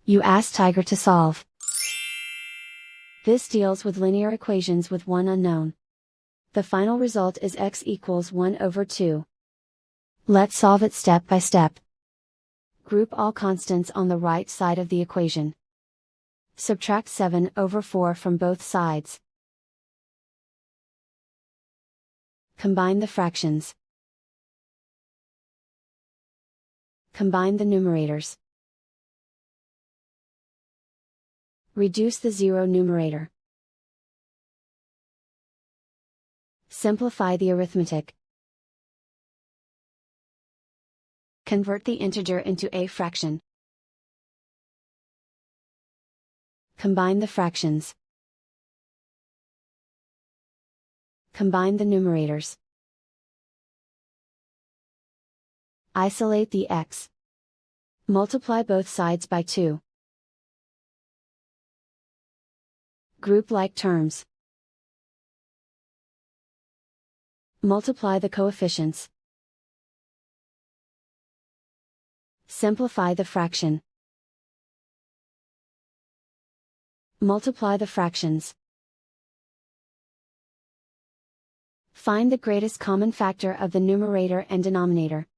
You ask Tiger to solve. This deals with linear equations with one unknown. The final result is x equals 1 over 2. Let's solve it step by step. Group all constants on the right side of the equation. Subtract 7 over 4 from both sides. Combine the fractions. Combine the numerators. Reduce the zero numerator. Simplify the arithmetic. Convert the integer into a fraction. Combine the fractions. Combine the numerators. Isolate the x. Multiply both sides by 2. Group like terms. Multiply the coefficients. Simplify the fraction. Multiply the fractions. Find the greatest common factor of the numerator and denominator.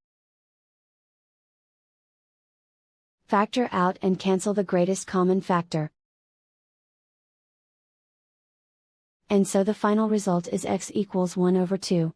Factor out and cancel the greatest common factor. And so the final result is x equals 1 over 2.